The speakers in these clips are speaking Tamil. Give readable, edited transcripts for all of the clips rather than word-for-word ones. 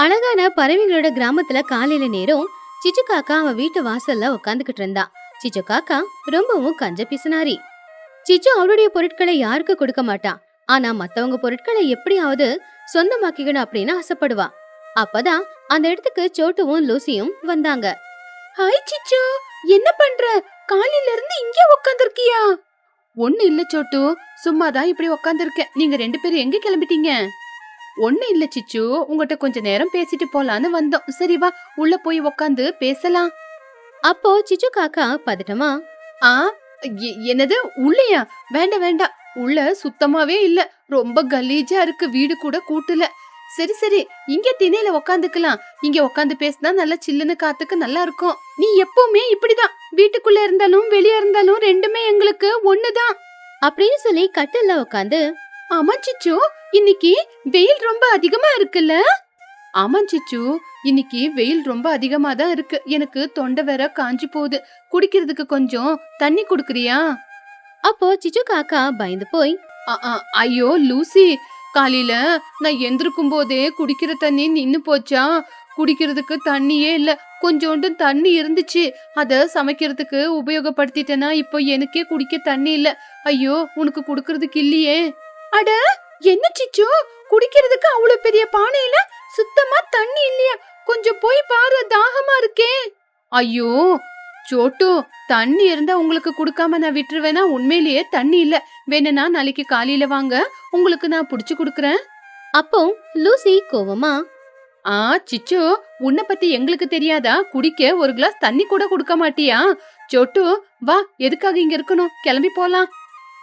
அழகான பறவைகளோட கிராமத்துல காலையில நேரம் சிச்சு காக்கா அவன் வீட்டு வாசல்ல உட்காந்துக்கிட்டு இருந்தான். சிச்சு காக்கா ரொம்பவும் கஞ்ச பிசுனாரி. சிச்சு அவளுடைய பொருட்களை யாருக்கு கொடுக்க மாட்டான். ஆனா மத்தவங்க பொருட்களை எப்படியாவது சொந்தமாக்கிக்கணும் அப்படின்னு ஆசைப்படுவா. அப்பதான் அந்த இடத்துக்கு சோட்டுவும் லூசியும் வந்தாங்க. ஹாய் சிச்சு, என்ன பண்ற? காலையில இருந்து இங்கே உட்காந்துருக்கியா? ஒண்ணு இல்ல சோட்டு, சும்மாதான் இப்படி உட்காந்துருக்கேன். நீங்க 2 பேரும் எங்க கிளம்பிட்டீங்க? ஒண்ணு இல்ல சிச்சு, உங்ககிட்ட கொஞ்ச நேரம் பேசிட்டு போலான்னு வந்தோம். சரி வா, உள்ள போய் உட்காந்து பேசலாம். அப்போ சிச்சு காக்கா பதட்டமா, ஆ என்னது உள்ளையா? வேண்டாம் வேண்டாம், உள்ள சுத்தமாவே இல்ல, ரொம்ப கலீஜா இருக்கு, வீடு கூட கூட்டல. சரி சரி, இங்க திணையில உக்காந்துக்கலாம். இங்க உக்காந்து பேசினா நல்லா சில்லுன்னு காத்துக்கு நல்லா இருக்கும். நீ எப்பவுமே இப்படிதான், வீட்டுக்குள்ள இருந்தாலும் வெளியே இருந்தாலும் ரெண்டுமே எங்களுக்கு ஒண்ணுதான் அப்படின்னு சொல்லி கட்டில்ல உட்காந்து, ஆமா சிச்சு, இன்னைக்கு வெயில் ரொம்ப அதிகமா இருக்குல்ல? ஆமா சிச்சு, இன்னைக்கு வெயில் ரொம்ப அதிகமா தான் இருக்கு. எனக்கு தொண்டை வேற காஞ்சி போகுது. குடிக்கிறதுக்கு கொஞ்சம் தண்ணி குடுக்குறியா? அப்போ சிச்சு காக்கா பயந்து போய், ஐயோ லூசி, காலையில நான் எந்திருக்கும் போதே குடிக்கிற தண்ணி நின்னு போச்சா? குடிக்கிறதுக்கு தண்ணியே இல்ல. கொஞ்சோண்டு தண்ணி இருந்துச்சு, அத சமைக்கிறதுக்கு உபயோகப்படுத்திட்டேனா இப்போ எனக்கே குடிக்க தண்ணி இல்ல. ஐயோ, உனக்கு குடுக்கறதுக்கு இல்லையே. அட என்ன சிச்சு, குடிக்கிறதுக்கு அவ்வளவு பெரிய பானையில சுத்தமா தண்ணி இல்லையா? கொஞ்சம் போய் பாரு, தாகமா இருக்கே. ஐயோ சோட்டு, தண்ணி இருந்தா உங்களுக்கு குடுக்காம நான் விட்டுருவேனா? உண்மையிலேயே தண்ணி இல்ல. வேணும்னா நாளைக்கு காலையில வாங்க, உங்களுக்கு நான் புடிச்சு குடுக்கறேன். அப்போ லூசி கோவமா, சிச்சு, உன்னை பத்தி எங்களுக்கு தெரியாதா? குடிக்க ஒரு கிளாஸ் தண்ணி கூட கொடுக்க மாட்டியா? ಚೋಟು ಬಾ, ಎದಕ್ಕಾಗ ಹಿಂಗ ಇರ್ಕನು? ಕೆಳಂಬಿ ಪೋಲಾ.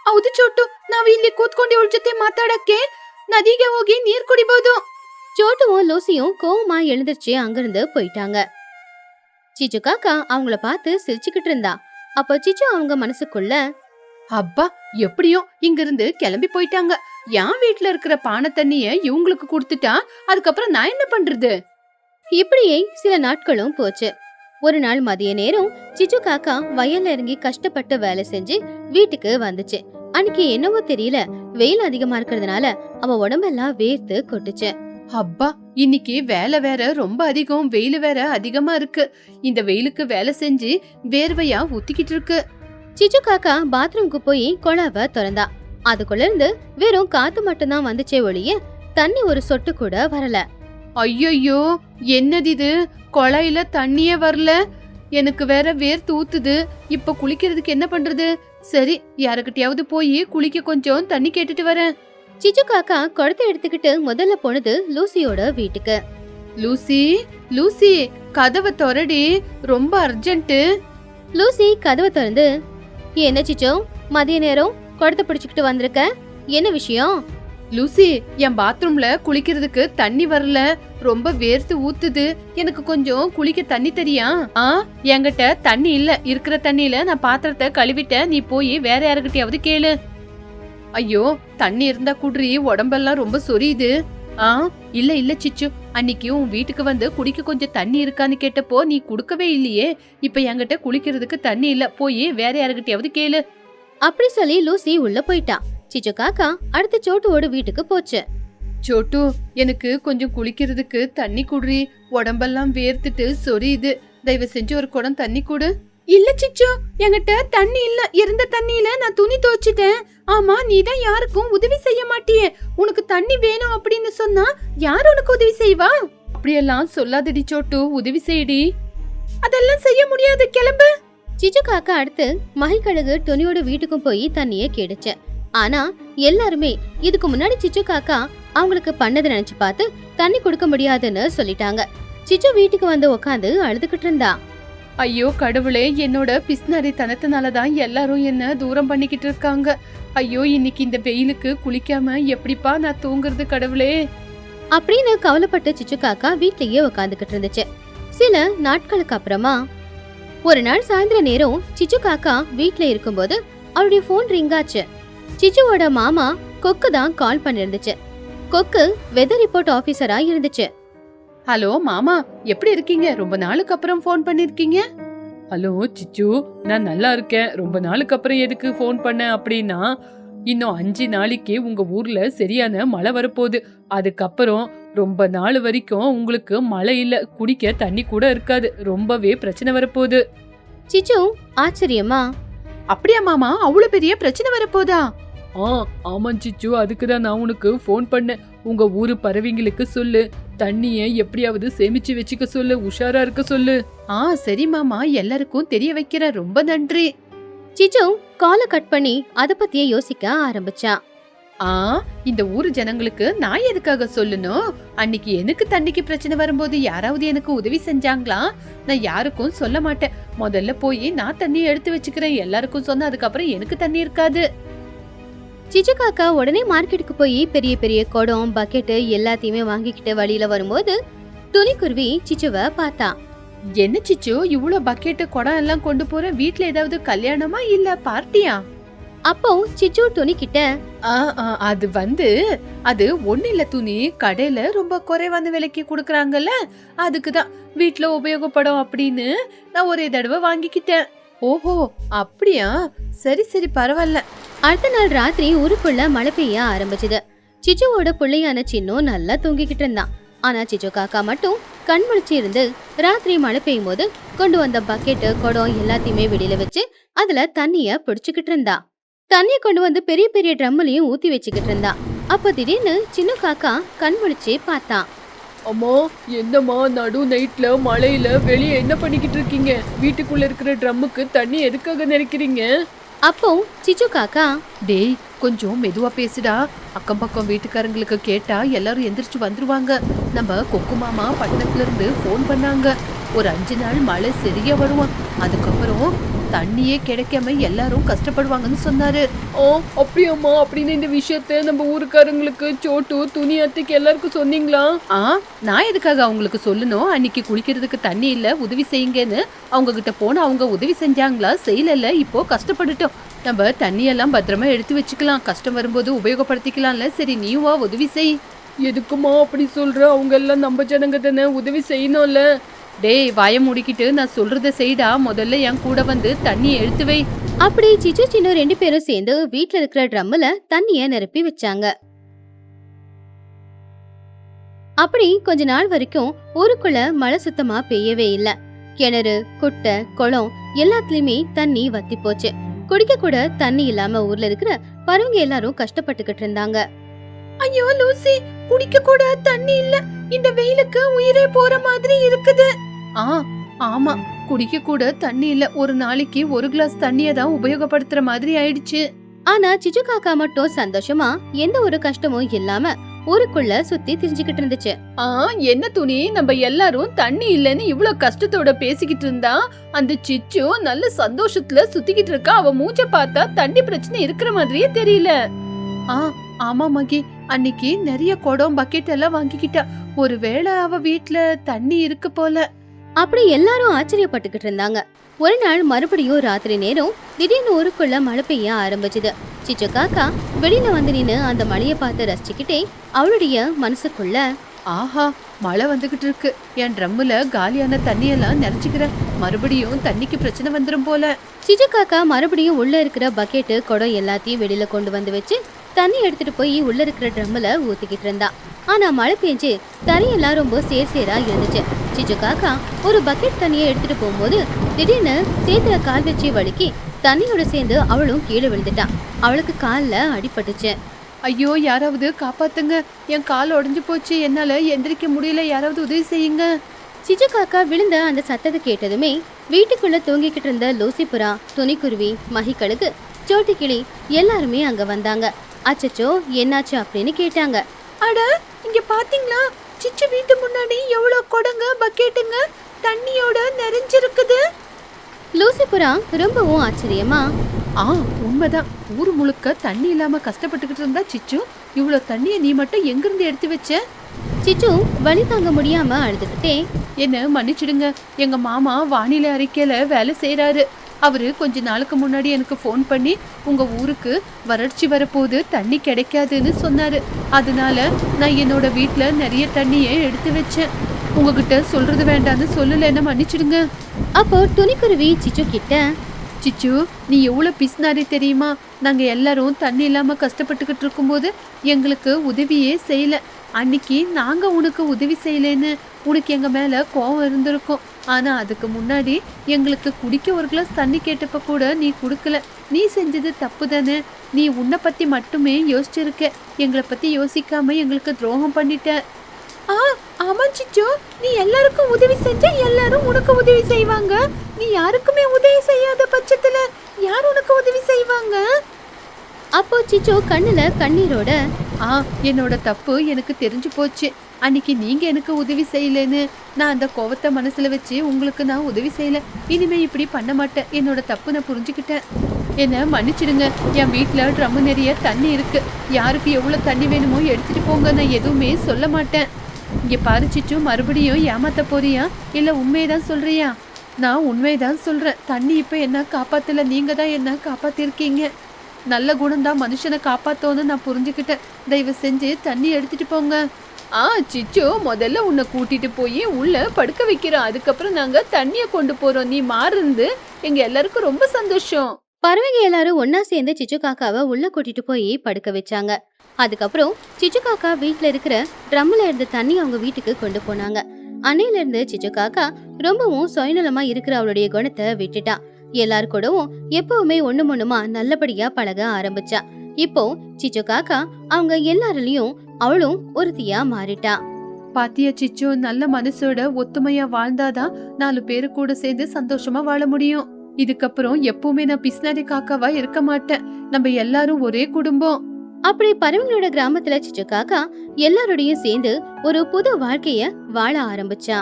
ಹೌದು ಚೋಟು, ನಾವ್ ಇಲ್ಲಿ ಕೂತ್ಕೊಂಡು ಇವಳ ಜೊತೆ ಮಾತಾಡಕ್ಕೆ ನದಿಗೆ ಹೋಗಿ ನೀರ್ ಕುಡಿಬಹುದು. சோட்டுவும் லூசியும் கோவமா எழுந்திருச்சு அங்கிருந்து போயிட்டாங்க. சிச்சு காக்கா அவங்கள பார்த்து சிரிச்சுக்கிட்டு இருந்தா. அப்ப சிச்சு அவங்க மனசுக்குள்ள, அப்பா, எப்படியோ இங்க இருந்து கிளம்பி போயிட்டாங்க. என் வீட்டுல இருக்கிற பானை தண்ணிய இவங்களுக்கு கொடுத்துட்டா அதுக்கப்புறம் நான் என்ன பண்றது? இப்படியே சில நாட்களும் போச்சு. ஒரு நாள் மதிய நேரம் சிச்சு காக்கா வயல்ல இறங்கி கஷ்டப்பட்டு வேலை செஞ்சு வீட்டுக்கு வந்துச்சு. அன்னைக்கு என்னவோ தெரியல, வெயில் அதிகமா இருக்கிறதுனால அவ உடம்பெல்லாம் வேர்த்து கொட்டுச்சு. அப்பா, இன்னைக்கு வேலை வேற ரொம்ப அதிகம், வெயில் வேற அதிகமா இருக்கு. இந்த வெயிலுக்கு வேலை செஞ்சு வேர்வையா ஊத்திக்கிட்டு இருக்கு. சிச்சு காக்கா பாத்ரூம்க்கு போய் குழாவை திறந்தா. அதுக்குள்ள இருந்து வெறும் காத்து மட்டும்தான் வந்துச்சே ஒழிய தண்ணி ஒரு சொட்டு கூட வரல. ஐயோ, என்னது இது? குழாயில தண்ணியே வரல. எனக்கு வேற வேர்த்து ஊத்துது. இப்ப குளிக்கிறதுக்கு என்ன பண்றது? சரி, யாருக்கிட்டயாவது போய் குளிக்க கொஞ்சம் தண்ணி கேட்டுட்டு வரேன். சிச்சு காக்கா குடத்தை எடுத்துக்கிட்டு முதல்ல போனது லூசியோட வீட்டுக்கு. லூசி, லூசி, கதவை திறடி, ரொம்ப அர்ஜென்ட். லூசி கதவை திறந்து, என்ன சிச்சோ, மதிய நேரம் குடத்தை பிடிச்சுக்கிட்டு வந்திருக்க, என்ன விஷயம்? லூசி, என் பாத்ரூம்ல குளிக்கிறதுக்கு தண்ணி வரல, ரொம்ப வேர்த்து ஊத்துது. எனக்கு கொஞ்சம் குளிக்க தண்ணி தெரியா? என்கிட்ட தண்ணி இல்ல. இருக்கிற தண்ணியில நான் பாத்திரத்தை கழுவிட்டேன். நீ போய் வேற யாருக்கிட்டயாவது கேளு. ஐயோ, தண்ணி இருந்தா குடுறி, உடம்பெல்லாம் ரொம்ப சொரியுது. இல்ல இல்ல சிச்சு, அன்னைக்கு உன் வீட்டுக்கு வந்து குடிக்க கொஞ்சம் தண்ணி இருக்கான்னு கேட்டப்போ நீ குடுக்கவே இல்லையே. இப்ப என்கிட்ட குளிக்கிறதுக்கு தண்ணி இல்ல, போய் வேற யாருக்கிட்டயாவது கேளு. அப்படி சொல்லி லூசி உள்ள போயிட்டா. சிச்சு காக்கா அடுத்த சோட்டுவோட வீட்டுக்கு போச்சு. சோட்டு, எனக்கு கொஞ்சம் குளிக்கிறதுக்கு தண்ணி குடுறி, உடம்பெல்லாம் வேர்த்துட்டு சொரியுது. தயவு செஞ்சு ஒரு குடம் தண்ணி குடு. இல்ல சிச்சு, என்கிட்ட தண்ணி இல்ல. இருந்த தண்ணியில நான் துணி துவைச்சிட்டேன். ஆமா, நீதான் யாருக்கும் உதவி செய்ய மாட்டியே. உனக்கு தண்ணி வேணும் அப்படின்னு சொன்னா யார் உனக்கு உதவி செய்வா? அப்படியெல்லாம் சொல்லாதடி சோட்டு, உதவி செய்யடி. அதெல்லாம் செய்ய முடியாது, கிளம்பு. சிச்சு காக்கா அடுத்து மகிழ்கழுகு துணியோட வீட்டுக்கும் போய் தண்ணிய கேடுச்சு. ஆனா எல்லாருமே இதுக்கு முன்னாடி சிச்சு காக்கா அவங்களுக்கு பண்ணதை நினைச்சு பார்த்து தண்ணி கொடுக்க முடியாதுன்னு சொல்லிட்டாங்க. சிச்சு வீட்டுக்கு வந்து உக்காந்து அழுதுகிட்டு இருந்தா. ஐயோ கடவுளே, என்னோட பிஸ்னரி தனத்தினாலதான் எல்லாரும் என்ன தூரம் பண்ணிக்கிட்டு இருக்காங்க. ஐயோ, இன்னைக்கு இந்த வெயிலுக்கு குளிக்காம எப்படிப்பா நான் தூங்குறது கடவுளே அப்படின்னு கவலைப்பட்டு சிச்சு காக்கா வீட்லயே உக்காந்துகிட்டு இருந்துச்சு. சில நாட்களுக்கு அப்புறமா ஒரு நாள் சாயந்தர நேரம் சிச்சு காக்கா வீட்ல இருக்கும்போது அவருடைய போன் ரிங் ஆச்சு. சிச்சுவோட மாமா கொக்கு தான் கால் பண்ணிருந்துச்சு. கொக்கு வெதர் ரிப்போர்ட் ஆபீசரா இருந்துச்சு. ஹலோ மாமா, எப்படி இருக்கீங்க? ரொம்ப நாளுக்கு அப்புறம் போன் பண்ணிருக்கீங்க. ஹலோ சிச்சு, நான் நல்லா இருக்கேன். ரொம்ப நாளுக்கு அப்புறம் எதுக்கு போன் பண்ண அப்படின்னா, இன்னும் 5 நாளைக்கு உங்க ஊர்ல சரியான மழை வரப்போகுது. அதுக்கப்புறம் ரொம்ப நாள் வரைக்கும் உங்களுக்கு மழை இல்ல, குடிக்க தண்ணி கூட இருக்காது. ரொம்பவே பிரச்சனை வரப்போகுது. சிச்சு ஆச்சரியமா, அப்படியா மாமா, அவ்வளவு பெரிய பிரச்சனை வரப்போதா? ஆமா சிச்சு, அதுக்குதான் நான் உனக்கு ஃபோன் பண்ணேன். உங்க ஊரு பறவைங்களுக்கு சொல்லு, தண்ணிய எப்படியாவது சேமிச்சு வச்சுக்க சொல்லு, உஷாரா இருக்க சொல்லு. சரி மாமா, எல்லாருக்கும் தெரிய வைக்கிற, ரொம்ப நன்றி. சிச்சு காலை கட் பண்ணி அத பத்தியே யோசிக்க ஆரம்பிச்சா. இந்த ஊரு ஜனங்களுக்கு நான் எதுக்காக சொல்லணும்? அன்னைக்கு எனக்கு தண்ணிக்கு பிரச்சனை வரும்போது யாராவது எனக்கு உதவி செஞ்சாங்களா? நான் யாருக்கும் சொல்ல மாட்டேன். முதல்ல போய் நான் தண்ணி எடுத்து வச்சுக்கிறேன். எல்லாருக்கும் சொன்ன அதுக்கப்புறம் எனக்கு தண்ணி இருக்காது. சிச்சு காக்கா உடனே மார்க்கெட்டுக்கு போய் பெரிய பெரிய குடம் பக்கெட் எல்லாத்தையுமே வாங்கிக்கிட்டு வழியில வரும்போது துணிக்குருவி சிச்சுவை பார்த்தா. என்ன சிச்சு, இவ்வளவு பக்கெட் குடம் எல்லாம் கொண்டு போற? வீட்ல ஏதாவது கல்யாணமா இல்ல பார்ட்டியா? அப்போ சிச்சு துணி கிட்ட, அது ஒண்ணு இல்ல துணி, கடையில ரொம்ப குறைவான விலைக்கு குடுக்கறாங்கல்ல, அதுக்குதான் வீட்ல உபயோகப்படும் அப்படின்னு நான் ஒரே தடவை வாங்கிக்கிட்டேன். ஓஹோ அப்படியா, சரி சரி பரவாயில்ல. அடுத்த நாள் ராத்திரி ஊருக்குள்ள மழை பெய்ய ஆரம்பிச்சது. சிச்சுவோட பிள்ளையான சின்னும் நல்லா தூங்கிக்கிட்டு இருந்தான். ஆனா சிச்சு காக்கா மட்டும் கண் முழிச்சு இருந்து ராத்திரி மழை பெய்யும் போது கொண்டு வந்த பக்கெட்டு குடம் எல்லாத்தையுமே வெளியில வச்சு அதுல தண்ணிய பிடிச்சுக்கிட்டு இருந்தா. தண்ணிய கொண்டு வந்து பெரிய பெரிய ட்ரம்லயும் ஊத்தி வச்சுக்கிட்டு இருந்தா. அப்ப திடீர்னு சின்ன காக்கா கண் முழிச்சு பார்த்தான். அம்மா, என்னம்மா நடு நைட்ல மழையில வெளியே என்ன பண்ணிக்கிட்டு இருக்கீங்க? வீட்டுக்குள்ள இருக்கிற ட்ரம்முக்கு தண்ணி எதுக்காக நினைக்கிறீங்க? அப்போ சிச்சு காக்கா, டேய் கொஞ்சம் மெதுவா பேசுடா, அக்கம் பக்கம் வீட்டுக்காரங்களுக்கு கேட்டா எல்லாரும் எந்திரிச்சு வந்துருவாங்க. நம்ம கொக்கு மாமா பட்டணத்துல இருந்து போன் பண்ணாங்க. ஒரு 5 நாள் மழை சரியா வருவான், அதுக்கப்புறம் தண்ணியே கிடைக்காம எல்லாரும் கஷ்டப்படுவாங்கன்னு சொன்னாரு. அப்படியாம்மா? அப்படின்னு இந்த விஷயத்த நம்ம ஊருக்காரங்களுக்கு, சோட்டு, துணி, அத்தைக்கு எல்லாருக்கும் சொன்னீங்களா? நான் எதுக்காக அவங்களுக்கு சொல்லணும்? அன்னைக்கு குளிக்கிறதுக்கு தண்ணி இல்ல, உதவி செய்யுங்கன்னு அவங்க கிட்ட போன, அவங்க உதவி செஞ்சாங்களா? செய்யல, இப்போ கஷ்டப்பட்டுட்டோம். நம்ம தண்ணியெல்லாம் பத்திரமா எடுத்து வச்சுக்கலாம், கஷ்டம் வரும்போது உபயோகப்படுத்திக்கலாம்ல. சரி நீ வா, உதவி செய். எதுக்குமா அப்படி சொல்ற? அவங்க எல்லாம் நம்ம ஜனங்க தானே, உதவி செய்யணும்ல. டேய் வாய மூடிக்கிட்டு நான் சொல்றத செய்டா, முதல்ல என் கூட வந்து தண்ணியை எடுத்து வை. அப்படி சிச்சு சின்ன 2 பேரும் சேர்ந்து வீட்டுல இருக்கிற ட்ரம்ல தண்ணிய நிரப்பி வச்சாங்க. அப்படி கொஞ்ச நாள் வரைக்கும் ஊருக்குள்ள மழை சுத்தமா பெய்யவே இல்ல. கிணறு, குட்டை, குளம் எல்லாத்துலயுமே தண்ணி வத்தி போச்சு. குடிக்க கூட தண்ணி இல்லாம ஊர்ல இருக்கிற பறவைங்க எல்லாரும் கஷ்டப்பட்டுக்கிட்டு இருந்தாங்க. ஐயோ லூசி, குடிக்க கூட தண்ணி இல்ல, இந்த வெயிலுக்கு உயிரே போற மாதிரி இருக்குது. ஆமா, குடிக்க கூட தண்ணி இல்ல, ஒரு நாளைக்கு 1 கிளாஸ் தண்ணியை தான் உபயோகப்படுத்துற மாதிரி ஆயிடுச்சு. ஆனா சிச்சு காக்கா மட்டும் சந்தோஷமா எந்த ஒரு கஷ்டமும் இல்லாம ஊருக்குள்ள சுத்தி திரிஞ்சுக்கிட்டு இருந்துச்சு. என்ன துணி, நம்ம எல்லாரும் தண்ணி இல்லன்னு இவ்வளவு கஷ்டத்தோட பேசிக்கிட்டு இருந்தா, அந்த சிச்சு நல்ல சந்தோஷத்துல சுத்திக்கிட்டு இருக்கா. அவ மூஞ்ச பார்த்தா தண்ணி பிரச்சனை இருக்கிற மாதிரியே தெரியல. ஆமா மகி, அன்னைக்கு நிறைய குடம் பக்கெட் எல்லாம் வாங்கிக்கிட்டா. ஒருவேளை அவ வீட்ல தண்ணி இருக்கு போல. அப்படி எல்லாரும் ஆச்சரியப்பட்டுக்கிட்டு இருந்தாங்க. ஒரு நாள் மறுபடியும் ராத்திரி நேரம் திடீர்னு ஊருக்குள்ள மழை பெய்ய ஆரம்பிச்சது. சிச்சு காக்கா வெளியில வந்து நின்னு அந்த மழைய பார்த்து ரசிச்சுக்கிட்டே அவளுடைய மனசுக்குள்ள, ஆஹா மழை வந்துகிட்டு இருக்கு, என் ட்ரம்முல காலியான தண்ணியெல்லாம் நிறைச்சுக்கிறேன், மறுபடியும் தண்ணிக்கு பிரச்சனை வந்துரும் போல. சிச்சு காக்கா மறுபடியும் உள்ள இருக்கிற பக்கெட்டு குடம் எல்லாத்தையும் வெளியில கொண்டு வந்து வச்சு தண்ணி எடுத்துட்டு போய் உள்ள இருக்கிற ட்ரம்ல ஊத்திக்கிட்டு இருந்தா. ஆனா மழை பெஞ்சு தண்ணியெல்லாம் ரொம்ப சேரா இருந்துச்சு. சிச்சு காக்கா ஒரு பக்கெட் தண்ணியை எடுத்துட்டு போகும்போது திடீர்னு சேத்துல கால் வச்சு வழுக்கி தண்ணியோட சேர்ந்து அவளும் கீழே விழுந்துட்டான். அவளுக்கு கால்ல அடிபட்டுச்சு. ஐயோ யாராவது காப்பாத்துங்க, என் கால் உடைஞ்சு போச்சு, என்னால எந்திரிக்க முடியல, யாராவது உதவி செய்யுங்க. சிச்சு காக்கா விழுந்த அந்த சத்தத்தை கேட்டதுமே வீட்டுக்குள்ள தூங்கிக்கிட்டு இருந்த லூசி புறா, துணிக்குருவி, மகிக்கழுகு, சோட்டு கிளி எல்லாருமே அங்க வந்தாங்க. அச்சச்சோ என்னாச்சு அப்படின்னு கேட்டாங்க. அட இங்க பாத்தீங்களா, சிச்சு வீட்டு முன்னாடி எவ்வளவு குடங்க பக்கெட்டுங்க தண்ணியோட நிறைஞ்சிருக்குது. லூசி புறா ரொம்பவும் ஆச்சரியமா, உண்மைதான், ஊர் முழுக்க தண்ணி இல்லாம கஷ்டப்பட்டுக்கிட்டு இருந்தா சிச்சு, இவ்வளவு தண்ணியை நீ மட்டும் எங்கிருந்து எடுத்து வச்ச? சிச்சு வலி தாங்க முடியாம அழுதுகிட்டே, என்ன மன்னிச்சிடுங்க, எங்க மாமா வானிலை அறிக்கையில வேலை செய்யறாரு. அவரு கொஞ்ச நாளுக்கு முன்னாடி எனக்கு ஃபோன் பண்ணி உங்க ஊருக்கு வறட்சி வரப்போது, தண்ணி கிடைக்காதுன்னு சொன்னாரு. அதனால நான் என்னோட வீட்டுல நிறைய தண்ணியை எடுத்து வச்சேன். உங்ககிட்ட சொல்றது வேண்டான்னு சொல்லல, என்ன மன்னிச்சிடுங்க. அப்போ துணிக்குருவி சிச்சு கிட்ட, சிச்சு, நீ எவ்வளவு பிஸ்னாரி தெரியுமா? நாங்க எல்லாரும் தண்ணி இல்லாம கஷ்டப்பட்டுக்கிட்டு இருக்கும்போது எங்களுக்கு உதவியே செய்யல. அன்னைக்கு நாங்க உனக்கு உதவி செய்யலேன்னு உனக்கு எங்க மேல கோவம் இருந்திருக்கும். ஆனா அதுக்கு முன்னாடி எங்களுக்கு குடிக்க ஒரு கிளாஸ் தண்ணி கேட்டப்ப கூட நீ குடுக்கல. நீ செஞ்சது தப்பு தானே. நீ உன்னை பத்தி மட்டுமே யோசிச்சிருக்க. எங்களை பத்தி யோசிக்காம எங்களுக்கு துரோகம் பண்ணிட்ட. ஆ, ஆமா சிச்சு, நீ எல்லாருக்கும் உதவி செஞ்சா எல்லாரும் உனக்கு உதவி செய்வாங்க. நீ யாருக்குமே உதவி செய்யாத பட்சத்துல யார் உனக்கு உதவி செய்வாங்க? அப்போ சிச்சு கண்ணுல கண்ணீரோட, என்னோட தப்பு எனக்கு தெரிஞ்சு போச்சு. அன்னைக்கு நீங்க எனக்கு உதவி செய்யலன்னு நான் அந்த கோவத்தை மனசுல வச்சு உங்களுக்கு நான் உதவி செய்யல. இனிமே இப்படி பண்ண மாட்டேன். என்னோட தப்பு நான் புரிஞ்சுக்கிட்டேன். என்ன மன்னிச்சிடுங்க. என் வீட்டுல ட்ரம் நிறைய தண்ணி இருக்கு. யாருக்கு எவ்வளவு தண்ணி வேணுமோ எடுத்துட்டு போங்க. நான் எதுவுமே சொல்ல மாட்டேன். இங்க பாரு சிச்சு, மறுபடியும் ஏமாத்த போறியா இல்ல உண்மையதான் சொல்றியா? நான் உண்மையதான் சொல்றேன். தண்ணி இப்ப என்ன காப்பாத்தல, நீங்க தான் என்ன காப்பாத்திருக்கீங்க. நல்ல குணம்தான் மனுஷனை காப்பாத்தோன்னு நான் புரிஞ்சுக்கிட்டேன். தயவு செஞ்சு தண்ணி எடுத்துட்டு போங்க. சிச்சு, முதல்ல உன்னை கூட்டிட்டு போய் உள்ள படுக்க வைக்கிறோம். அதுக்கப்புறம் நாங்க தண்ணிய கொண்டு போறோம். நீ மாறுந்து எங்க எல்லாருக்கும் ரொம்ப சந்தோஷம். பறவைங்க எல்லாரும் ஒன்னா சேர்ந்து சிச்சு காக்காவை உள்ள கூட்டிட்டு போய் படுக்க வச்சாங்க. அதுக்கப்புறம் சிச்சு காக்கா வீட்டுல இருக்கிற ட்ரம்ல இருந்த தண்ணி அவங்க வீட்டுக்கு கொண்டு போனாங்க. அன்னையில இருந்து சிச்சு காக்கா ரொம்பவும் சுயநலமா இருக்கிற அவளுடைய குணத்தை விட்டுட்டா. எல்லாரு கூடவும் எப்பவுமே ஒண்ணுமா நல்லபடியா பழக ஆரம்பிச்சா. இப்போ சிச்சு காக்கா அவங்க எல்லாரிலயும் அவளும் ஒருத்தியா மாறிட்டா. பாத்தியா சிச்சு, நல்ல மனசோட ஒத்துமையா வாழ்ந்தாதான் 4 பேரு கூட சேர்ந்து சந்தோஷமா வாழ முடியும். இதுக்கப்புறம் எப்பவுமே நான் பிஸ்னாரி காக்காவா இருக்க மாட்டேன். நம்ம எல்லாரும் ஒரே குடும்பம். அப்படி பறவைங்களோட கிராமத்துல சிச்சு காக்கா எல்லாரோடையும் சேர்ந்து ஒரு புது வாழ்க்கைய வாழ ஆரம்பிச்சா.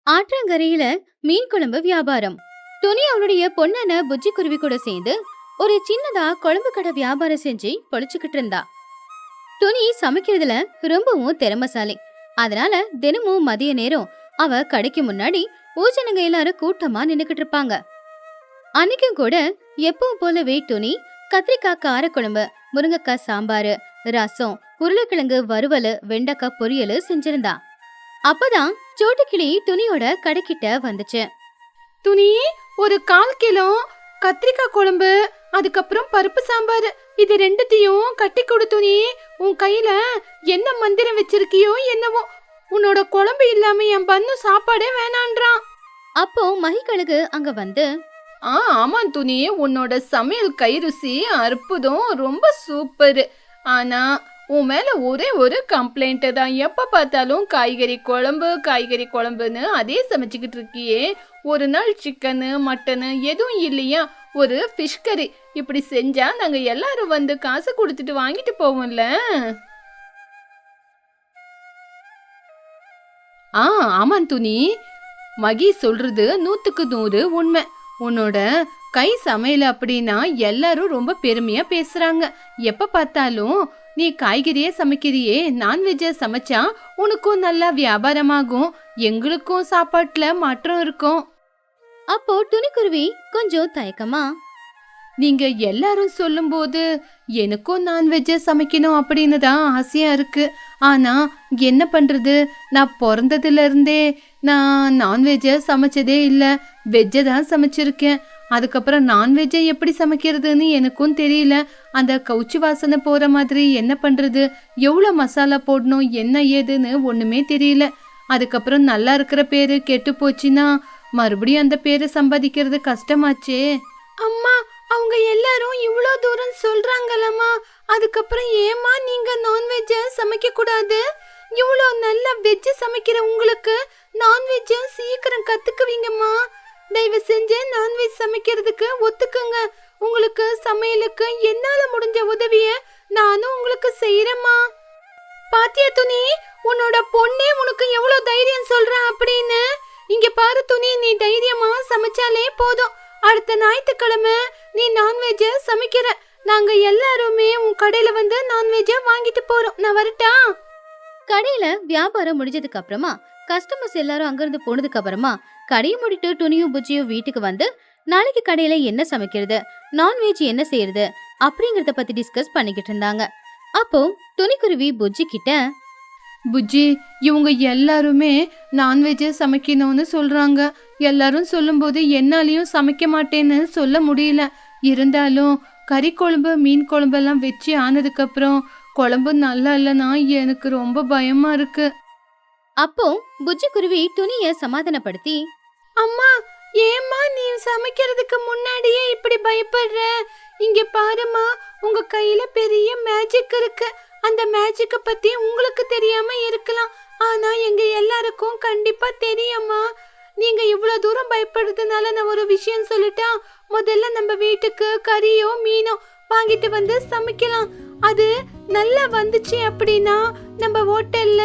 ஆற்றங்கரையில மீன் குழம்பு வியாபாரம். துணி அவளுடைய பொண்ணான புஜ்ஜி குருவி கூட சேர்ந்து ஒரு சின்னதா குழம்பு கடை வியாபாரம் செஞ்சு பொழிச்சுக்கிட்டு இருந்தா. துணி சமைக்கிறதுல ரொம்பவும் திறமைசாலி. அதனால தினமும் மதிய நேரம் அவ கடைக்கு முன்னாடி ஊஜனங்க எல்லாரும் கூட்டமா நின்னுக்கிட்டு இருப்பாங்க. அன்னைக்கும் கூட எப்பவும் போலவே துணி கத்திரிக்காய் காரக்குழம்பு, முருங்கைக்காய் சாம்பாரு, ரசம், உருளைக்கிழங்கு வறுவல், வெண்டைக்காய் பொரியல் செஞ்சிருந்தா. அப்பதான் சோட்டுக்கிளி துணியோட கடைக்கிட்ட வந்துச்சு. துணி, ஒரு 1/4 கிலோ கத்திரிக்காய் குழம்பு, அதுக்கப்புறம் பருப்பு சாம்பார், இது ரெண்டுத்தையும் கட்டி கொடு துணி. உன் கையில என்ன மந்திரம் வச்சிருக்கியோ என்னவோ, உன்னோட குழம்பு இல்லாம என் பண்ணு சாப்பாடே வேணான்றான். அப்போ மகிக்கழுகு அங்க வந்து, ஆமா துணி, உன்னோட சமையல் கை ருசி அற்புதம், ரொம்ப சூப்பர். ஆனா உன் மேல ஒரே ஒரு கம்ப்ளைண்ட் தான். எப்ப பார்த்தாலும் காய்கறி குழம்புன்னு அதே சமைச்சுக்கிட்டு இருக்கியே. ஒரு நாள் சிக்கனு மட்டனு எதுவும் இல்லையா? ஒரு ஃபிஷ் கறி இப்படி செஞ்சா நாங்க எல்லாரும் வந்து காசு கொடுத்துட்டு வாங்கிட்டு போவோம்ல. ஆமாம் துணி, மகி சொல்றது 100க்கு 100 உண்மை. உன்னோட கை சமையல் அப்படின்னா எல்லாரும் ரொம்ப பெருமையா பேசுறாங்க. எப்ப பார்த்தாலும் நீ காய்கறியே சமைக்கிறியே, நான்வெஜ்ஜா சமைச்சா உனக்கும் நல்லா வியாபாரமாகும், எங்களுக்கும் சாப்பாட்டுல மாற்றம் இருக்கும். அப்போ துணிக்குருவி கொஞ்சம் தயக்கமா, நீங்க எல்லாரும் சொல்லும் போது எனக்கும் நான்வெஜ்ஜை சமைக்கணும் அப்படின்னு தான் ஆசையா இருக்கு. ஆனா என்ன பண்றது, நான் பிறந்ததுல இருந்தே நான் நான்வெஜ்ஜை சமைச்சதே இல்லை, வெஜ்ஜை தான் சமைச்சிருக்கேன். அதுக்கப்புறம் நான்வெஜ்ஜை எப்படி சமைக்கிறதுன்னு எனக்கும் தெரியல. அந்த கவுச்சி வாசனை போற மாதிரி என்ன பண்றது, எவ்வளோ மசாலா போடணும், என்ன ஏதுன்னு ஒண்ணுமே தெரியல. அதுக்கப்புறம் நல்லா இருக்கிற பேரு கெட்டு போச்சுன்னா மறுபடியும் அந்த பேரு சம்பாதிக்கிறது கஷ்டமாச்சே. அம்மா, அவங்க எல்லாரும் இவ்வளோ தூரம் சொல்றாங்களம்மா, அதுக்கப்புறம் ஏமா நீங்க நான்வெஜ்ஜ சமைக்க கூடாது? இவ்வளோ நல்லா வெஜ்ஜு சமைக்கிற உங்களுக்கு நான்வெஜ்ஜ சீக்கிரம் கத்துக்குவீங்கம்மா. தயவு செஞ்சு நான்வெஜ் சமைக்கிறதுக்கு ஒத்துக்குங்க. உங்களுக்கு சமையலுக்கு என்னால முடிஞ்ச உதவிய நானும் உங்களுக்கு செய்யறேம்மா. பாத்தியா துணி, உன்னோட பொண்ணே உனக்கு எவ்வளவு தைரியம் சொல்ற அப்படின்னு. இங்க பாரு துணி, நீ தைரியமா சமைச்சாலே போதும். அடுத்த ஞாயிற்றுக்கிழமை நீ நான்வெஜ்ஜ சமைக்கிற, நாங்க எல்லாருமே உன் கடையில வந்து நான்வெஜ்ஜ வாங்கிட்டு போறோம். நான் வரட்டா? கடையில வியாபாரம் முடிஞ்சதுக்கு அப்புறமா கஸ்டமர்ஸ் எல்லாரும் அங்கிருந்து போனதுக்கு அப்புறமா கடையை மூடிட்டு துணியும் புஜ்ஜியும் வீட்டுக்கு வந்து நாளைக்கு கடையில என்ன சமைக்கிறது, நான்வெஜ் என்ன செய்யறது அப்படிங்கறத பத்தி டிஸ்கஸ் பண்ணிக்கிட்டு இருந்தாங்க. அப்போ துணிக்குருவி புஜ்ஜி கிட்ட, புஜ்ஜி, இவங்க எல்லாருமே நான்வெஜ் சமைக்கணும்னு சொல்றாங்க. எல்லாரும் சொல்லும்போது என்னாலையும் சமைக்க மாட்டேன்னு சொல்ல முடியல. இருந்தாலும் கறி குழம்பு மீன் குழம்பெல்லாம் வச்சு ஆனதுக்கு அப்புறம் குழம்பு நல்லா இல்லைன்னா எனக்கு ரொம்ப பயமா இருக்கு. அப்போ புஜ்ஜி குருவி துணிய சமாதானப்படுத்தி, அம்மா, ஏம்மா நீ சமைக்கிறதுக்கு முன்னாடியே இப்படி பயப்படுற? இங்க பாருமா, உங்க கையில பெரிய மேஜிக் இருக்கு. அந்த மேஜிக்க பத்தி உங்களுக்கு தெரியாம இருக்கலாம், ஆனா எங்க எல்லாருக்கும் கண்டிப்பா தெரியுமா. நீங்க இவ்வளவு தூரம் பயப்படுறதுனால நான் ஒரு விஷயம் சொல்லிட்டா, முதல்ல நம்ம வீட்டுக்கு கறியோ மீனோ வாங்கிட்டு வந்து சமைக்கலாம். அது நல்லா வந்துச்சு அப்படின்னா நம்ம ஹோட்டல்ல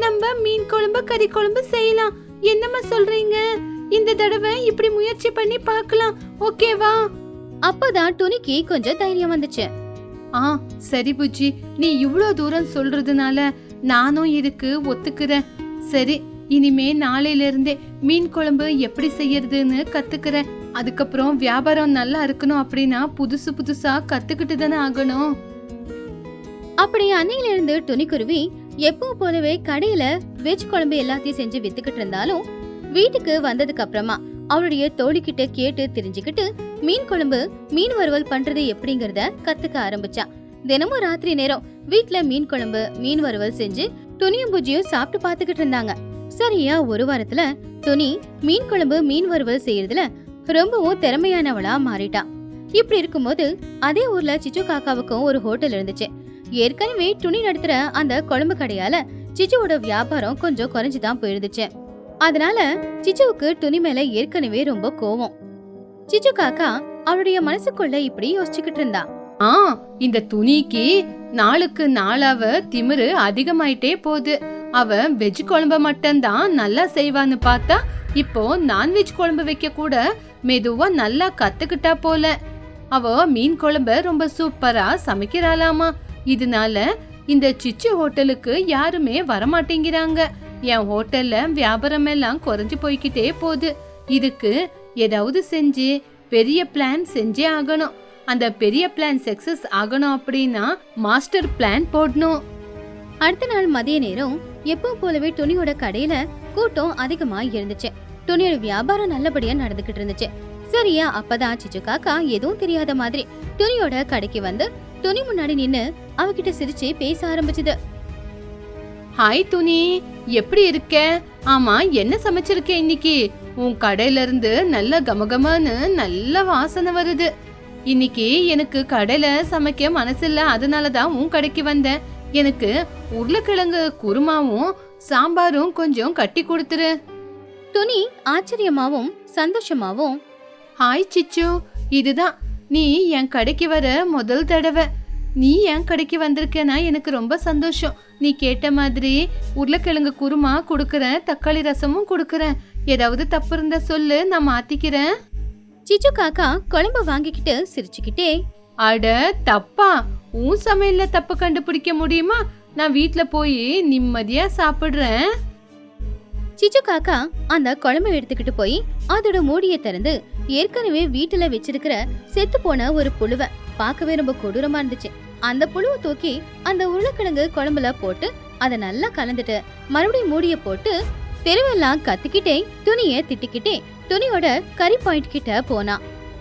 நம்ம மீன் குழம்பு கறி குழம்பு செய்யலாம். என்னம்மா சொல்றீங்க? இந்த தடவை இப்படி முயற்சி பண்ணி பார்க்கலாம், ஓகேவா? அப்பதான் துணிக்கு கொஞ்சம் தைரியம் வந்துச்சு. சரி புஜ்ஜி, நீ இவ்ளோ தூரம் சொல்றதுனால நானும் இதுக்கு ஒத்துக்கிறேன். சரி, இனிமே நாளையில இருந்தே மீன் குழம்பு எப்படி செய்யறதுன்னு கத்துக்கிறேன். அதுக்கப்புறம் வியாபாரம் நல்லா இருக்கணும் அப்படின்னா புதுசு புதுசா கத்துக்கிட்டு தானே ஆகணும். அப்படி அன்னையில இருந்து துணிக்குருவி எப்பவும் போலவே கடையில வெஜ் குழம்பு எல்லாத்தையும் செஞ்சு வித்துக்கிட்டு இருந்தாலும், வீட்டுக்கு வந்ததுக்கு அப்புறமா அவளுடைய தோழிக்கிட்ட கேட்டு தெரிஞ்சுக்கிட்டு மீன் குழம்பு மீன் வறுவல் பண்றது எப்படிங்கறத கத்துக்க ஆரம்பிச்சா. தினமும் ராத்திரி நேரம் வீட்ல மீன் குழம்பு மீன் வறுவல் செஞ்சு துணியும் புஜ்ஜியும் சாப்பிட்டு பாத்துக்கிட்டு இருந்தாங்க. சரியா ஒரு வாரத்துல துணி மீன் குழம்பு மீன் வறுவல் செய்யறதுல ரொம்பவும் திறமையானவளா மாறிட்டா. இப்படி இருக்கும்போது அதே ஊர்ல சிச்சு காக்காவுக்கும் ஒரு ஹோட்டல் இருந்துச்சு. ஏற்கனவே துணி நடத்துற அந்த குழம்பு கடையால சிச்சுவோட வியாபாரம் கொஞ்சம் குறைஞ்சுதான் போயிருந்துச்சு. அதனால சிச்சுவுக்கு துணி மேல ஏற்கனவே ரொம்ப கோவம். சிச்சு காக்கா அவளுடைய மனசுக்குள்ள இப்படி யோசிச்சுக்கிட்டு இருந்தா. இந்த துணிக்கு நாளுக்கு நாளாவ திமிரு அதிகமாயிட்டே போகுது. அவ வெஜ் குழம்பு மட்டும்தான் நல்லா செய்வான்னு பார்த்தா இப்போ நான்வெஜ் குழம்பு வைக்க கூட மெதுவா நல்லா கத்துக்கிட்டா போல. அவ மீன் குழம்ப ரொம்ப சூப்பரா சமைக்கிறாளாமா. இதனால இந்த சிச்சு ஹோட்டலுக்கு யாருமே வரமாட்டேங்கிறாங்க. என் ஹோட்டல்ல வியாபாரம் எல்லாம் குறைஞ்சு போய்கிட்டே போகுது. இதுக்கு ஏதாவது செஞ்சு பெரிய பிளான் செஞ்சே ஆகணும். அந்த பெரிய பிளான் சக்சஸ் ஆகணும் அப்படின்னா மாஸ்டர் பிளான் போடணும். அடுத்த நாள் மதிய நேரம் எப்பவும் போலவே துணியோட கடையில கூட்டம் அதிகமா இருந்துச்சு. துணியோட வியாபாரம் நல்லபடியா நடந்துகிட்டு இருந்துச்சு. சரியா அப்பதான் சிச்சு காக்கா எதுவும் தெரியாத மாதிரி துணியோட கடைக்கு வந்து துணி முன்னாடி நின்னு அவகிட்ட சிரிச்சு பேச ஆரம்பிச்சது. ஹாய் துணி, எப்படி இருக்க? ஆமா, என்ன சமைச்சிருக்க இன்னைக்கு? உன் கடையில இருந்து நல்ல கமகமான்னு நல்ல வாசனை வருது. இன்னைக்கு எனக்கு கடையில சமைக்க மனசில்ல, அதனாலதான் உன் கடைக்கு வந்தேன். எனக்கு உருளைக்கிழங்கு குருமாவும் சாம்பாரும் கொஞ்சம் கட்டி கொடுத்துரு. துணி ஆச்சரியமாவும் சந்தோஷமாவும், ஹாய் சிச்சு, இதுதான் நீ என் கடைக்கு வர முதல் தடவை. நீ என் கடைக்கு வந்திருக்கேன்னா எனக்கு ரொம்ப சந்தோஷம். நீ கேட்ட மாதிரி உருளைக்கிழங்கு குருமா கொடுக்கறேன், தக்காளி ரசமும் கொடுக்கறேன். ஏதாவது தப்பு இருந்தா சொல்லு, நான் மாத்திக்கிறேன். சிச்சு காக்கா குழம்பு வாங்கிக்கிட்டு சிரிச்சுக்கிட்டே, அட தப்பா? உன் சமையல்ல தப்பு கண்டுபிடிக்க முடியுமா? நான் வீட்ல போய் நிம்மதியா சாப்பிடுறேன். சிச்சு காக்கா அந்த குழம்பு எடுத்துக்கிட்டு போய் அதோட மூடியை திறந்து ஏற்கனவே வீட்டுல வச்சிருக்கிற செத்து போன ஒரு புழுவை, பார்க்கவே ரொம்ப கொடூரமா இருந்துச்சு, அந்த புழுவை தூக்கி அந்த உருளைக்கிழங்கு குழம்புல போட்டு அதை நல்லா கலந்துட்டு மறுபடியும் மூடிய போட்டு தெருவெல்லாம் கத்திக்கிட்டே துணிய திட்டிக்கிட்டே துணியோட கறி பாயிண்ட் கிட்ட போனா.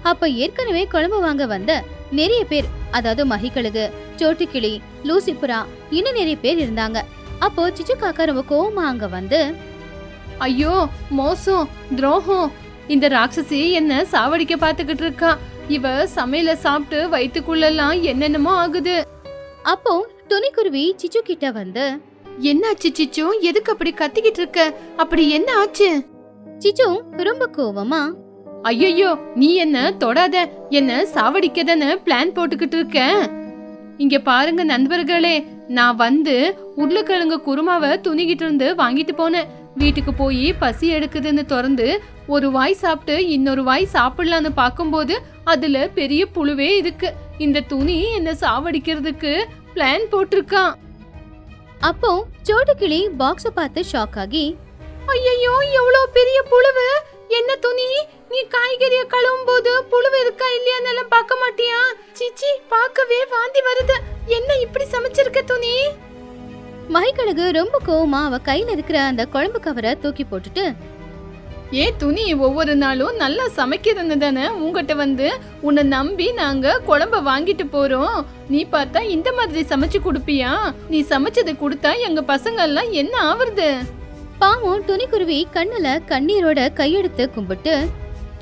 அப்ப ஏற்கனவே குழம்பு வாங்க வந்த நிறைய பேர், அதாவது மகிக்கழுகு, சோட்டுக்கிளி, லூசிபுரா, இன்னும் நிறைய பேர் இருந்தாங்க. அப்போ சிச்சு காக்கா ரொம்ப கோவமா அங்க வந்து, ஐயோ மோசம், துரோகம், இந்த ராட்சசி என்ன சாவடிக்க பாத்துக்கிட்டு இருக்கா. இவ சமையல சாப்பிட்டு வயிற்றுக்குள்ளெல்லாம் என்னென்னமோ ஆகுது. அப்போ துணிக்குருவி சிச்சு கிட்ட வந்து, என்னாச்சு சிச்சு? எதுக்கு அப்படி கத்திக்கிட்டு இருக்க? அப்படி என்ன ஆச்சு? சிச்சு ரொம்ப கோவமா, ஐயோ, நீ என்ன தொடாத, என்ன சாவடிக்கதன்னு பிளான் போட்டுக்கிட்டு இருக்க. இங்க பாருங்க நண்பர்களே, நான் வந்து உருளைக்கிழங்கு குருமாவை துணிக்கிட்டு இருந்து வாங்கிட்டு போனேன். வீட்டுக்கு போய் பசி எடுக்குதுன்னு திறந்து ஒரு வாய் சாப்பிட்டு இன்னொரு வாய் சாப்பிடலான்னு பார்க்கும்போது அதுல பெரிய புழுவே இருக்கு. இந்த துணி என்ன சாவடிக்கிறதுக்கு பிளான் போட்டிருக்கான். அப்போ சோட்டுக்கிளி பாக்ஸ பார்த்து ஷாக் ஆகி, ஐயோ, எவ்வளவு பெரிய புழுவு! என்ன துணி, நீ காய்கறிய கழுவும் போது புழுவு இருக்கா இல்லையான்னு பார்க்க மாட்டியா? சிச்சி, பார்க்கவே வாந்தி வருது. என்ன இப்படி சமைச்சிருக்க துணி? மகிக்கழகு ரொம்ப கோவமா அவ கையில இருக்கிற அந்த குழம்பு கவரை தூக்கி போட்டுட்டு, துணி ஒவ்வொரு நாளும் நல்லா சமைக்கிறது தானே உங்ககிட்ட வந்து உன்னை நம்பி நாங்க குழம்ப வாங்கிட்டு போறோம். நீ பார்த்தா இந்த மாதிரி சமைச்சு கொடுப்பியா? நீ சமைச்சது கொடுத்தா எங்க பசங்க எல்லாம் என்ன ஆவறது? பாவம் துணிக்குருவி கண்ணுல கண்ணீரோட கையெடுத்து கும்பிட்டு,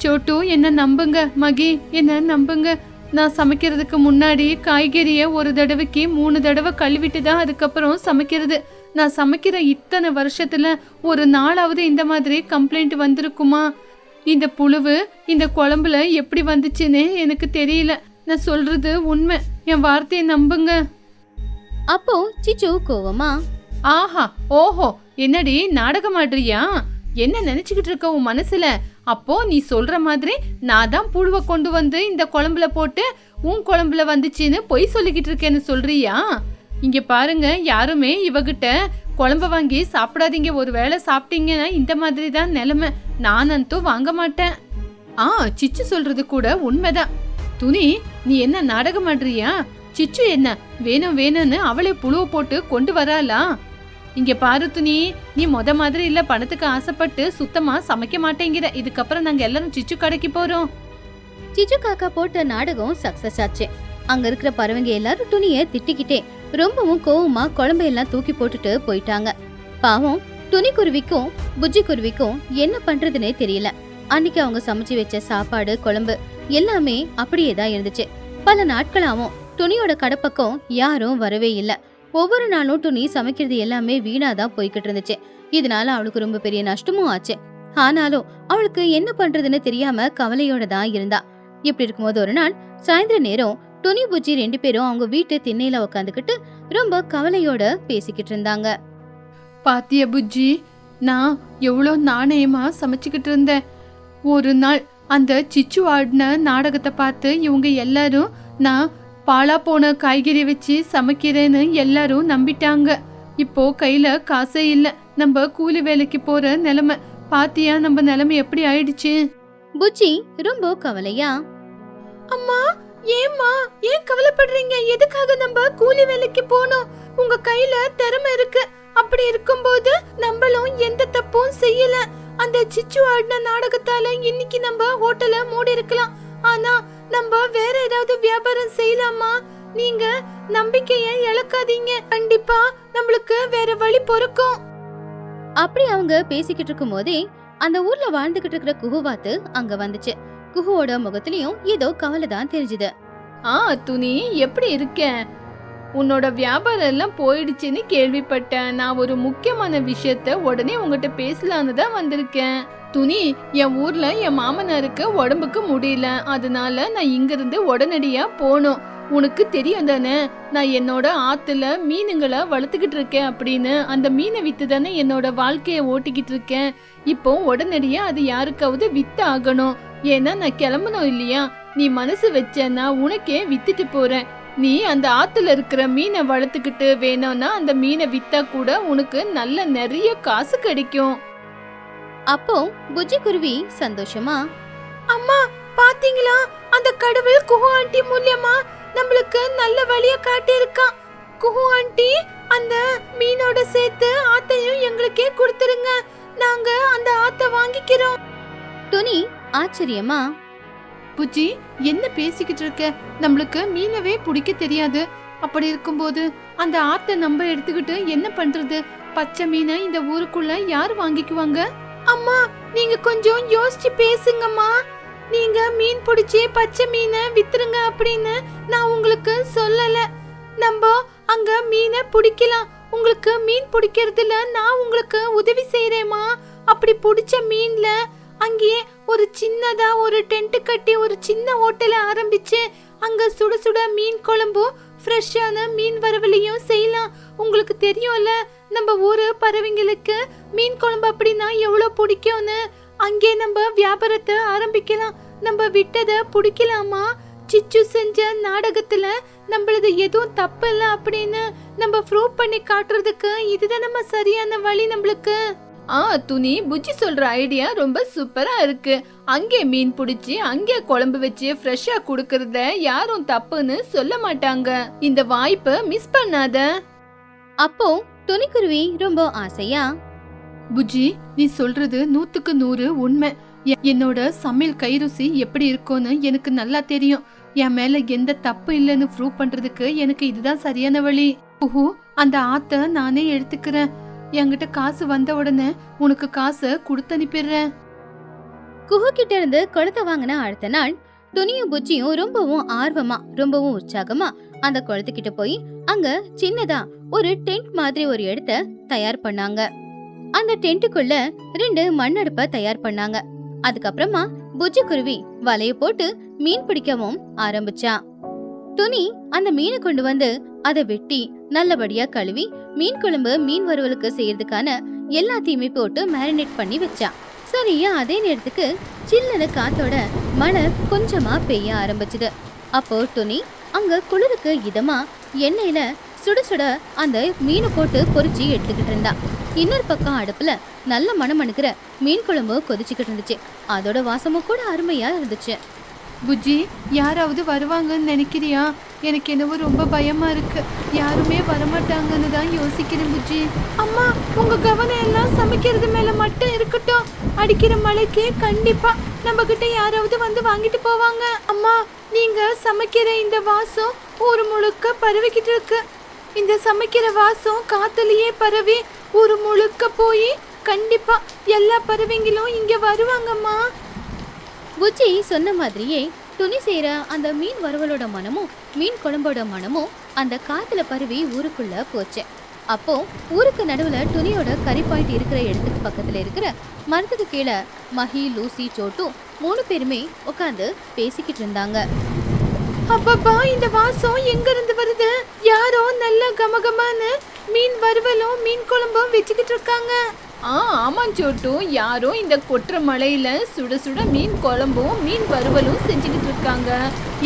சோட்டு என்ன நம்புங்க, மகி என்ன நம்புங்க. நான் சமைக்கிறதுக்கு முன்னாடி காய்கறிய ஒரு தடவைக்கு 3 தடவை கழுவிட்டு தான் அதுக்கப்புறம் சமைக்கிறது. நான் சமைக்கிற இத்தனை வருஷத்துல ஒரு நாளாவது இந்த மாதிரி கம்ப்ளைண்ட் வந்திருக்குமா? இந்த புழுவு இந்த குழம்புல எப்படி வந்துச்சுன்னு எனக்கு தெரியல. நான் சொல்றது உண்மை, என் வார்த்தையை நம்புங்க. அப்போ சிச்சு கோவமா, ஆஹா ஓஹோ, என்னடி நாடகம் ஆடுறியா? என்ன நினைச்சுக்கிட்டு இருக்க உன் மனசுல? அப்போ நீ சொல்ற மாதிரி நான் தான் புழுவை கொண்டு வந்து இந்த குழம்புல போட்டு உன் குழம்புல வந்துச்சுன்னு பொய் சொல்லிக்கிட்டு இருக்கேன்னு சொல்றியா? இங்க பாருங்க, யாருமே இவகிட்ட குழம்ப வாங்கி சாப்பிடாதீங்க. ஒரு வேளை சாப்பிட்டீங்கன்னா இந்த மாதிரி தான் நிலைமை. நானந்தும் வாங்க மாட்டேன். சிச்சு சொல்றது கூட உண்மைதான். துணி, நீ என்ன நாடகம் ஆடுறியா? சிச்சு என்ன வேணும் வேணும்னு அவளே புழுவை போட்டு கொண்டு வராளா? இங்க பாரு துணி, நீ மாதிரி இல்ல பணத்துக்கு ஆசைப்பட்டு சுத்தமா சமைக்க மாட்டேங்கிற. இதுக்கப்புறம் நாங்க எல்லாரும் சிச்சு கடைக்கு போறோம். சிச்சு காக்கா போட்ட நாடகம் சக்சஸ் ஆச்சு. அங்க இருக்கிற பறவைங்க எல்லாரும் துணியை திட்டிக்கிட்டே ரொம்பவும் கோவமா குழம்பையெல்லாம் தூக்கி போட்டுட்டு போயிட்டாங்க. பாவம் துணிக்குருவிக்கும் புஜ்ஜி குருவிக்கும் என்ன பண்றதுன்னே தெரியல. அன்னைக்கு அவங்க சமைச்சு வச்ச சாப்பாடு குழம்பு எல்லாமே அப்படியே தான் இருந்துச்சு. பல நாட்களாவும் துணியோட கடப்பக்கம் யாரும் வரவே இல்ல. ஒவ்வொரு நாளும் துணி சமைக்கிறது எல்லாமே வீணாதான் போய்கிட்டு இருந்துச்சு. இதனால அவளுக்கு ரொம்ப பெரிய நஷ்டமும் ஆச்சு. ஆனாலும் அவளுக்கு என்ன பண்றதுன்னு தெரியாம கவலையோட தான் இருந்தா. இப்படி இருக்கும்போது ஒரு நாள் சாயந்தர நேரம் துணி புஜ்ஜி 2 பேரும் அவங்க வீட்டு திண்ணையில உட்காந்துக்கிட்டு ரொம்ப கவலையோட பேசிக்கிட்டு இருந்தாங்க. பாத்திய புஜ்ஜி, நான் எவ்வளோ நாணயமா சமைச்சுக்கிட்டு இருந்தேன். ஒரு நாள் அந்த சிச்சு ஆடின நாடகத்தை பார்த்து இவங்க எல்லாரும் நான் பாலா போன காய்கறி வச்சு சமைக்கிறேன்னு எல்லாரும் நம்பிட்டாங்க. இப்போ கையில காசே இல்ல. நம்ம கூலி வேலைக்கு போற நிலைமை. பாத்தியா நம்ம நிலைமை எப்படி ஆயிடுச்சு? புஜ்ஜி ரொம்ப கவலையா, அம்மா ஏம்மா ஏன் கவலைப்படுறீங்க? எதுக்காக நம்ம கூலி வேலைக்கு போனோம்? உங்க கையில திறமை இருக்கு. அப்படி இருக்கும்போது நம்மளும் எந்த தப்பும் செய்யல. அந்த சிச்சு ஆடின நாடகத்தால இன்னைக்கு நம்ம ஹோட்டலை மூடி இருக்கலாம். ஆனா நம்ம வேற ஏதாவது வியாபாரம் செய்யலாமா? நீங்க நம்பிக்கையை இழக்காதீங்க. கண்டிப்பா நம்மளுக்கு வேற வழி பொறுக்கும். அப்படி அவங்க பேசிக்கிட்டு இருக்கும் போதே அந்த ஊர்ல வாழ்ந்துகிட்டு இருக்கிற குஹுவாத்து அங்க வந்துச்சு. குஹுவோட முகத்திலயும் ஏதோ கவலை தான் தெரிஞ்சுது. துணி, எப்படி இருக்க? உன்னோட வியாபாரம் எல்லாம் போயிடுச்சுன்னு கேள்விப்பட்டேன். நான் ஒரு முக்கியமான விஷயத்த உடனே உங்ககிட்ட பேசலான்னு தான் வந்திருக்கேன். துணி, என் ஊர்ல என் மாமனாருக்கு உடம்புக்கு முடியல. அதனால நான் இங்கிருந்து உடனடியா போனோம். உனக்கு தெரியும் தானே, நான் என்னோட ஆத்துல மீனுங்களை வளர்த்துக்கிட்டு இருக்கேன் அப்படின்னு. அந்த மீனை வித்து தானே என்னோட வாழ்க்கைய ஓட்டிக்கிட்டு இருக்கேன். இப்போ உடனடியா அது யாருக்காவது வித்து ஆகணும். ஏன்னா நான் கிளம்பணும் இல்லையா? நீ மனசு வச்சேன்னா உனக்கே வித்துட்டு போறேன். நீ அந்த ஆத்துல இருக்கிற மீனை வளர்த்துக்கிட்டு வேணும்னா அந்த மீனை வித்தா கூட உனக்கு நல்ல நிறைய காசு கிடைக்கும். அப்போ புஜ்ஜி குருவி சந்தோஷமா, அம்மா பாத்தீங்களா, அந்த கடவுள் குஹு ஆண்டி மூலமா நம்மளுக்கு நல்ல வழிய காட்டி இருக்கான். குஹு ஆண்டி, அந்த மீனோட சேர்த்து ஆத்தையும் எங்களுக்கே கொடுத்துருங்க. நாங்க அந்த ஆத்தை வாங்கிக்கிறோம். துணி ஆச்சரியமா, புஜ்ஜி என்ன பேசிக்கிட்டு இருக்க? நம்மளுக்கு மீனவே பிடிக்க தெரியாது. அப்படி இருக்கும்போது அந்த ஆத்தை நம்ம எடுத்துக்கிட்டு என்ன பண்றது? பச்சை மீனை இந்த ஊருக்குள்ள யாரு வாங்கிக்குவாங்க? அம்மா, நீங்க கொஞ்சம் யோசிச்சு பேசுங்கம்மா. நீங்க மீன் பிடிச்சி பச்சை மீனை வித்துருங்க அப்படின்னு நான் உங்களுக்கு சொல்லல. நம்ம அங்க மீனை பிடிக்கலாம். உங்களுக்கு மீன் பிடிக்கிறதுல நான் உங்களுக்கு உதவி செய்யறேம்மா. அப்படி பிடிச்ச மீன்ல அங்கேயே ஒரு சின்னதா ஒரு டென்ட் கட்டி ஒரு சின்ன ஹோட்டலை ஆரம்பிச்சு அங்க சுட சுட மீன் குழம்பும் ஃப்ரெஷ்ஷான மீன் வறுவலையும் செய்யலாம். உங்களுக்கு தெரியும்ல, நம்ம ஊரு பறவைங்களுக்கு மீன் குழம்பு அப்படின்னா எவ்வளவு பிடிக்கும்னு. அங்கே நம்ம வியாபாரத்தை ஆரம்பிக்கலாம். நம்ம விட்டதை பிடிக்கலாமா? சிச்சு செஞ்ச நாடகத்துல நம்மளது எதுவும் தப்பு இல்ல அப்படின்னு நம்ம ப்ரூவ் பண்ணி காட்டுறதுக்கு இதுதான் நம்ம சரியான வழி நம்மளுக்கு. துணி, புஜ்ஜி சொல்ற ஐடியா ரொம்ப சூப்பரா இருக்கு. அங்கே மீன் பிடிச்சி அங்கே குழம்பு வச்சு ஃப்ரெஷ்ஷா குடுக்கறத யாரும் தப்புன்னு சொல்ல மாட்டாங்க. இந்த வாய்ப்பை மிஸ் பண்ணாத. அப்போ துணிக்குருவி ரொம்ப ஆசையா, புஜ்ஜி, நீ சொல்றது 100க்கு 100 உண்மை. என்னோட சமையல் கை ருசி எப்படி இருக்கும்னு எனக்கு நல்லா தெரியும். என் மேல எந்த தப்பு இல்லைன்னு ப்ரூவ் பண்றதுக்கு எனக்கு இதுதான் சரியான வழி. ஓஹோ, அந்த ஆத்த நானே எடுத்துக்கிறேன். என்கிட்ட காசு வந்த உடனே உனக்கு காசை கொடுத்து அனுப்பிடுறேன். குஹு கிட்ட இருந்து குளத்தை வாங்கின அடுத்த நாள் துணியும் புஜ்ஜியும் ரொம்பவும் ஆர்வமா ரொம்பவும் உற்சாகமா அந்த குளத்துக்கிட்ட போய் அங்க சின்னதா ஒரு டென்ட் மாதிரி ஒரு இடத்த தயார் பண்ணாங்க. அந்த டென்ட்டுக்குள்ள 2 மண்ணடுப்ப தயார் பண்ணாங்க. அதுக்கப்புறமா புஜ்ஜி குருவி வலைய போட்டு மீன் பிடிக்கவும் ஆரம்பிச்சா. துணி அந்த மீனை கொண்டு வந்து அதை வெட்டி நல்லபடியா கழுவி மீன் குழம்பு மீன் வறுவலுக்கு செய்யறதுக்கான எல்லாத்தையுமே போட்டு மேரினேட் பண்ணி வச்சா. சரியா அதே நேரத்துக்கு சில்லுன்னு காத்தோட மழை கொஞ்சமா பெய்ய ஆரம்பிச்சுது. அப்போ துணி அங்க குளிருக்கு இதமா எண்ணெயில சுட சுட அந்த மீனை போட்டு பொரிச்சு எடுத்துக்கிட்டு இருந்தா. இன்னொரு பக்கம் அடுப்புல நல்ல மணமணுக்கிற மீன் குழம்பு கொதிச்சுக்கிட்டு இருந்துச்சு. அதோட வாசமும் கூட அருமையா இருந்துச்சு. புஜ்ஜி, யாராவது வருவாங்கன்னு நினைக்கிறியா? எனக்கு என்னவோ ரொம்ப பயமா இருக்கு. யாருமே வரமாட்டாங்கன்னு தான் யோசிக்கிறேன் புஜ்ஜி. அம்மா, உங்க கவனம் எல்லாம் சமைக்கிறது மேல மட்டும் இருக்கட்டும். அடிக்கிற மழைக்கு கண்டிப்பா நம்ம கிட்ட யாராவது வந்து வாங்கிட்டு போவாங்க. அம்மா, நீங்க சமைக்கிற இந்த வாசம் ஊர் முழுக்க பரவிக்கிட்டு இருக்கு. இந்த சமைக்கிற வாசம் காத்துலயே பரவி ஊர் முழுக்க போய் கண்டிப்பா எல்லா பறவைங்களும் இங்க வருவாங்கம்மா. புஜ்ஜி சொன்ன மாதிரியே துணி செய்யற அந்த மீன் வறுவலோட மனமும் மீன் குழம்போட மனமும் அந்த காத்துல பரவி ஊருக்குள்ள போச்சு. அப்போ ஊருக்கு நடுவுல துணியோட கறி பாயிண்ட் இருக்கிற இடத்துக்கு பக்கத்துல இருக்கிற மரத்துக்கு கீழே மஹி, லூசி, சோட்டு 3 பேருமே உட்காந்து பேசிக்கிட்டு இருந்தாங்க. அப்பப்பா, இந்த வாசம் எங்க இருந்து வருது? யாரோ நல்ல கமகமான்னு மீன் வறுவலும் மீன் குழம்பும் வச்சுக்கிட்டு இருக்காங்க. ஆமா சோட்டு, யாரோ இந்த கொற்ற மலையில சுட சுட மீன் குழம்பும் மீன் வறுவலும் செஞ்சுக்கிட்டு இருக்காங்க.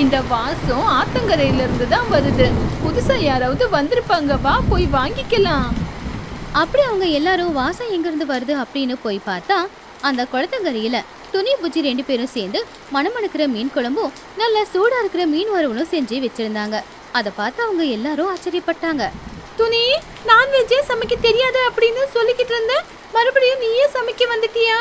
இந்த வாசம் ஆத்தங்கரையில இருந்து தான் வருது. புதுசா யாராவது வந்திருப்பாங்க, வா போய் வாங்கிக்கலாம். அப்படி அவங்க எல்லாரும் வாசம் எங்க இருந்து வருது அப்படின்னு போய் பார்த்தா அந்த குளத்தங்கரையில துணி புஜ்ஜி 2 பேரும் சேர்ந்து மணமணுக்கிற மீன் குழம்பும் நல்ல சூடா இருக்கிற மீன் வறுவலும் செஞ்சு வச்சிருந்தாங்க. அதை பார்த்து அவங்க எல்லாரும் ஆச்சரியப்பட்டாங்க. துணி, நான்வெஜ்ஜே சமைக்க தெரியாது அப்படின்னு சொல்லிக்கிட்டு இருந்த, மறுபடியும் நீயே சமைக்க வந்துட்டியா?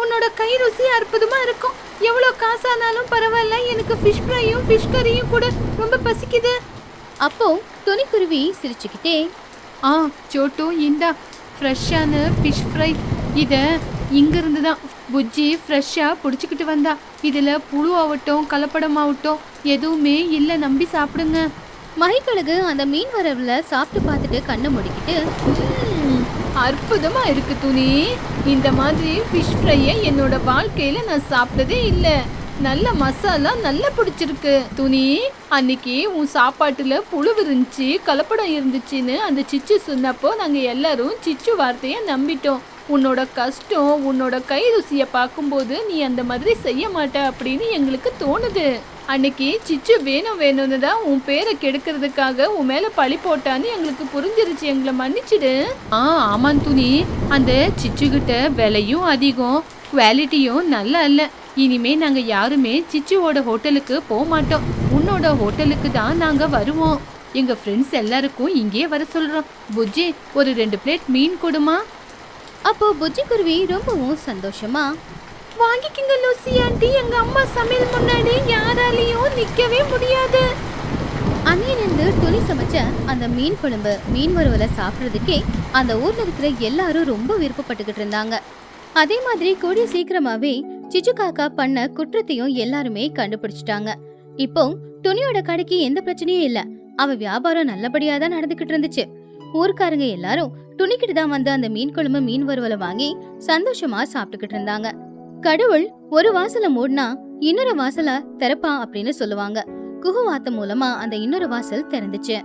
உன்னோட கை ருசி அற்புதமா இருக்கும். எவ்வளோ காசானாலும் பரவாயில்ல, எனக்கு ஃபிஷ் ஃப்ரையும் ஃபிஷ் கறியும் கூட ரொம்ப பசிக்குது. அப்போ துணிக்குருவி சிரிச்சுக்கிட்டே, சோட்டு, இந்தா ஃப்ரெஷ்ஷான ஃபிஷ் ஃப்ரை. இதை இங்கிருந்து தான் புஜ்ஜி ஃப்ரெஷ்ஷாக பிடிச்சிக்கிட்டு வந்தா. இதில் புழு ஆகட்டும் கலப்படம் ஆகட்டும் எதுவுமே இல்லை, நம்பி சாப்பிடுங்க. மகிக்கழகு அந்த மீன் வரவுல சாப்பிட்டு பார்த்துட்டு கண்ணை முடிக்கிட்டு, அற்புதமா இருக்கு துணி. இந்த மாதிரி ஃபிஷ் ஃப்ரையை என்னோட வாழ்க்கையில நான் சாப்பிட்டதே இல்லை. நல்ல மசாலா நல்லா பிடிச்சிருக்கு துணி. அன்னைக்கு உன் சாப்பாட்டுல புழு இருந்துச்சு, கலப்படம் இருந்துச்சுன்னு அந்த சிச்சு சொன்னப்போ நாங்க எல்லாரும் சிச்சு வார்த்தைய நம்பிட்டோம். உன்னோட கஷ்டம், உன்னோட கை ருசியை பார்க்கும்போது நீ அந்த மாதிரி செய்ய மாட்ட அப்படின்னு எங்களுக்கு தோணுது. அன்னைக்கு சிச்சு வேணும்னு தான் உன் பேரை கெடுக்கிறதுக்காக உன் மேல பழி போட்டான்னு எங்களுக்கு புரிஞ்சிருச்சு. எங்களை மன்னிச்சிடு. ஆமாம் துணி, அந்த சிச்சு கிட்ட விலையும் அதிகம், குவாலிட்டியும் நல்லா இல்லை. இனிமே நாங்க யாருமே சிச்சுவோட ஹோட்டலுக்கு போக மாட்டோம். உன்னோட ஹோட்டலுக்கு தான் நாங்க வருவோம். எங்க ஃப்ரெண்ட்ஸ் எல்லாருக்கும் இங்கே வர சொல்றோம். புஜ்ஜி, ஒரு 2 பிளேட் மீன் கொடுமா. அப்போ புஜ்ஜி குருவி ரொம்பவும் சந்தோஷமா, வாங்கிக்கிங்க லூசி ஆண்டி, எங்க அம்மா சமையல் முன்னாடி யாராலையும் நிக்கவே முடியாது. அன்னையிலிருந்து துணி சமைச்ச அந்த மீன் குழம்பு மீன் வறுவலை சாப்பிட்றதுக்கே அந்த ஊர்ல இருக்கிற எல்லாரும் ரொம்ப விருப்பப்பட்டுக்கிட்டு இருந்தாங்க. அதே மாதிரி கூடிய சீக்கிரமாவே சிச்சு காக்கா பண்ண குற்றத்தையும் எல்லாருமே கண்டுபிடிச்சிட்டாங்க. இப்போ துணியோட கடைக்கு எந்த பிரச்சனையும் இல்ல. அவ வியாபாரம் நல்லபடியா தான் நடந்துகிட்டு இருந்துச்சு. ஊர்க்காரங்க எல்லாரும் துணிக்கிட்டு தான் வந்து அந்த மீன் குழம்பு மீன் வறுவலை வாங்கி சந்தோஷமா சாப்பிட்டுக்கிட்டு இருந்தாங்க. கடவுள் ஒரு வாசலை மூடினா இன்னொரு வாசலை திறப்பா அப்படின்னு சொல்லுவாங்க. குஹு வார்த்தை மூலமா அந்த இன்னொரு வாசல் திறந்துச்சு.